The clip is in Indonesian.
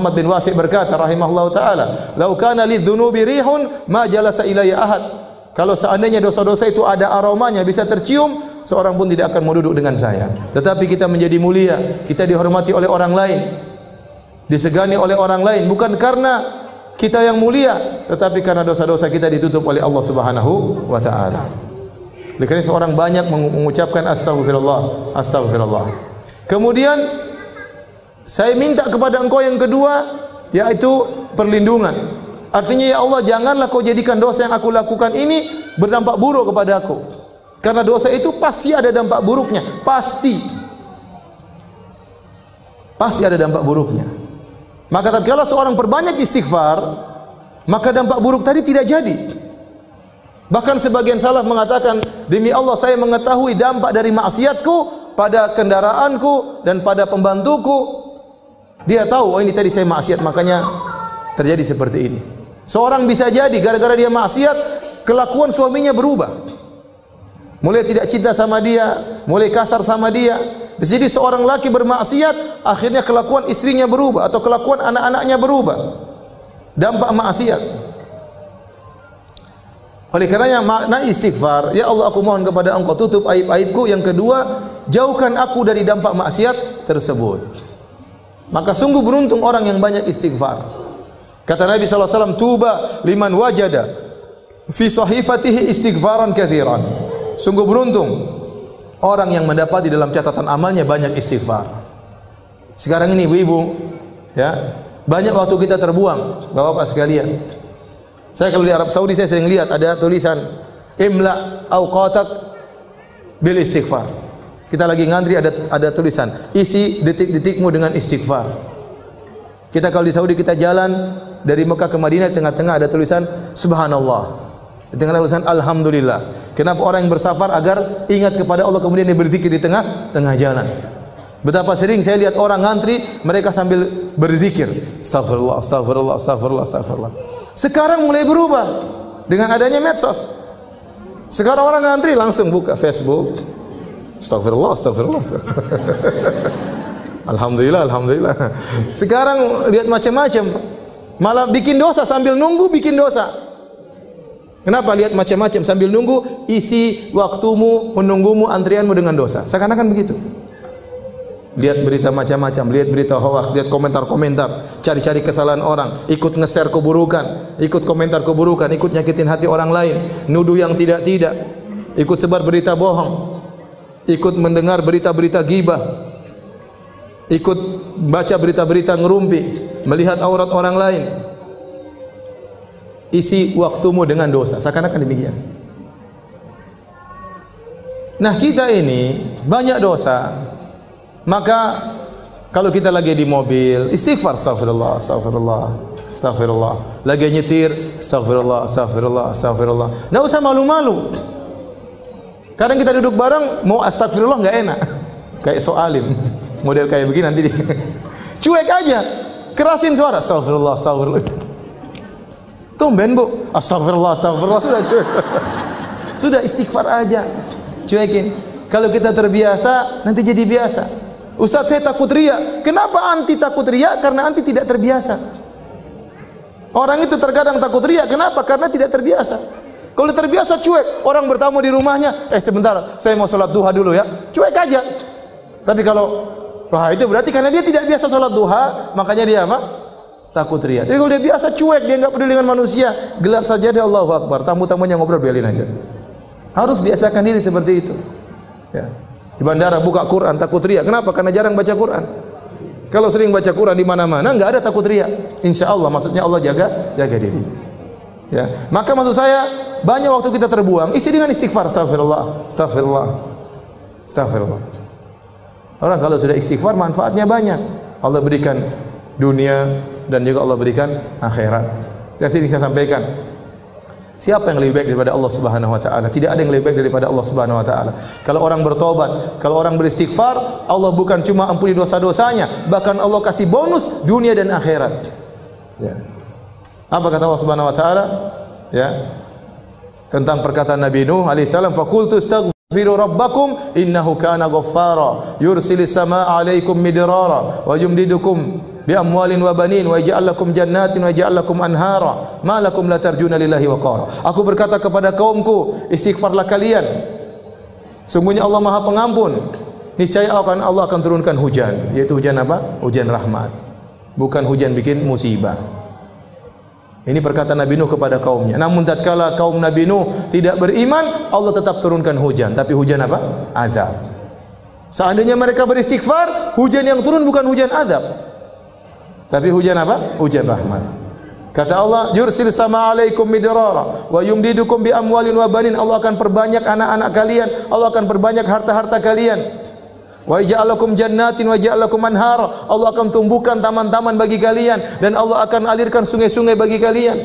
Muhammad bin Wasi' berkata rahimahullahu taala, "Lau kana lidzunubi rihun ma jalasa ilayya ahad." Kalau seandainya dosa-dosa itu ada aromanya, bisa tercium, seorang pun tidak akan mau duduk dengan saya. Tetapi kita menjadi mulia, kita dihormati oleh orang lain, disegani oleh orang lain, bukan karena kita yang mulia, tetapi karena dosa-dosa kita ditutup oleh Allah Subhanahu wa taala. Oleh karena seorang banyak mengucapkan astagfirullah, astagfirullah. Kemudian saya minta kepada engkau yang kedua, yaitu perlindungan. Artinya, ya Allah, janganlah kau jadikan dosa yang aku lakukan ini berdampak buruk kepada aku. Karena dosa itu pasti ada dampak buruknya, pasti ada dampak buruknya. Maka tatkala seorang perbanyak istighfar, maka dampak buruk tadi tidak jadi. Bahkan sebagian salaf mengatakan, demi Allah saya mengetahui dampak dari maksiatku pada kendaraanku dan pada pembantuku. Dia tahu, oh ini tadi saya maksiat, makanya terjadi seperti ini. Seorang bisa jadi gara-gara dia maksiat, kelakuan suaminya berubah. Mulai tidak cinta sama dia, mulai kasar sama dia. Jadi seorang laki bermaksiat, akhirnya kelakuan istrinya berubah atau kelakuan anak-anaknya berubah. Dampak maksiat. Oleh karenanya makna istighfar, ya Allah aku mohon kepada Engkau tutup aib-aibku. Yang kedua, jauhkan aku dari dampak maksiat tersebut. Maka sungguh beruntung orang yang banyak istighfar. Kata Nabi SAW, tuba liman wajada fi sahifatihi istighfaran kathiran. Sungguh beruntung orang yang mendapati dalam catatan amalnya banyak istighfar. Sekarang ini ibu-ibu, ya, banyak waktu kita terbuang, bapak-bapak sekalian. Saya kalau di Arab Saudi saya sering lihat ada tulisan imla awqatak bil istighfar. Kita lagi ngantri ada tulisan isi detik-detikmu dengan istighfar. Kita kalau di Saudi kita jalan dari Mekah ke Madinah, di tengah-tengah ada tulisan subhanallah, di tengah tulisan alhamdulillah. Kenapa orang yang bersafar? Agar ingat kepada Allah, kemudian dia berzikir di tengah jalan. Betapa sering saya lihat orang ngantri, mereka sambil berzikir astagfirullah, astagfirullah, astagfirullah, astagfirullah. Sekarang mulai berubah dengan adanya medsos. Sekarang orang ngantri langsung buka Facebook, astagfirullah, astagfirullah, astagfirullah. Alhamdulillah, alhamdulillah. Sekarang lihat macam-macam, malah bikin dosa sambil nunggu bikin dosa. Kenapa lihat macam-macam sambil nunggu? Isi waktumu menunggumu, antrianmu dengan dosa. Seakan-akan begitu. Lihat berita macam-macam, lihat berita hoax, lihat komentar-komentar, cari-cari kesalahan orang, ikut nge-share keburukan, ikut komentar keburukan, ikut nyakitin hati orang lain, nuduh yang tidak-tidak, ikut sebar berita bohong, ikut mendengar berita-berita ghibah, ikut baca berita-berita ngerumpi, melihat aurat orang lain. Isi waktumu dengan dosa, seakan-akan demikian. Nah, kita ini banyak dosa. Maka kalau kita lagi di mobil, istighfar, astagfirullah, astagfirullah, astagfirullah. Lagi nyetir, astagfirullah, astagfirullah, astagfirullah. Enggak usah malu-malu. Kadang kita duduk bareng mau astagfirullah enggak enak. Kayak soalim. Model kayak begini nanti cuek aja, kerasin suara astagfirullah, astagfirullah. Tumben bu, astagfirullah, astagfirullah, sudah cuek. Sudah istighfar aja, cuekin. Kalau kita terbiasa, nanti jadi biasa. Ustaz saya takut riya. Kenapa anti takut riya? Karena anti tidak terbiasa. Orang itu terkadang takut riya. Kenapa? Karena tidak terbiasa. Kalau terbiasa cuek, orang bertamu di rumahnya, sebentar, saya mau sholat duha dulu ya. Cuek aja. Tapi kalau wah itu berarti karena dia tidak biasa sholat duha, makanya dia apa? Takut riya. Tapi kalau dia biasa cuek, dia enggak peduli dengan manusia, gelar sajadah Allahu Akbar, tamu-tamunya ngobrol biarin aja. Harus biasakan diri seperti itu. Ya. Di bandara buka Quran takut riya. Kenapa? Karena jarang baca Quran. Kalau sering baca Quran di mana-mana enggak ada takut riya. Insyaallah, maksudnya Allah jaga diri. Ya. Maka maksud saya banyak waktu kita terbuang, isi dengan istighfar, astagfirullah, astagfirullah, astagfirullah. Orang kalau sudah istighfar manfaatnya banyak. Allah berikan dunia dan juga Allah berikan akhirat. Yang sini saya sampaikan, siapa yang lebih baik daripada Allah Subhanahu wa taala? Tidak ada yang lebih baik daripada Allah Subhanahu wa taala. Kalau orang bertobat, kalau orang beristighfar, Allah bukan cuma ampuni dosa-dosanya, bahkan Allah kasih bonus dunia dan akhirat. Ya. Apa kata Allah Subhanahu wa taala? Ya. Tentang perkataan Nabi Nuh alaihi salam, faqultu Firu rabbakum innahu kana ghaffara yursilis samaa 'alaikum midrara wa yumdidukum bi amwalin wa banin wa yaj'al lakum jannatin wa yaj'al lakum anhara ma lakum la tarjuna lillahi waqara. Aku berkata kepada kaumku, istighfarlah kalian. Sungguhnya Allah Maha Pengampun. Niscaya Allah akan turunkan hujan, yaitu hujan apa? Hujan rahmat. Bukan hujan bikin musibah. Ini perkataan Nabi Nuh kepada kaumnya. Namun tatkala kaum Nabi Nuh tidak beriman, Allah tetap turunkan hujan. Tapi hujan apa? Azab. Seandainya mereka beristighfar, hujan yang turun bukan hujan azab, tapi hujan apa? Hujan rahmat. Kata Allah, yursil sama alaikum midrara wa yumdidukum bi amwalin wa banin. Allah akan perbanyak anak-anak kalian, Allah akan perbanyak harta-harta kalian. Wa ja'alakum jannatin wa ja'alakum anhara. Allah akan tumbuhkan taman-taman bagi kalian dan Allah akan alirkan sungai-sungai bagi kalian.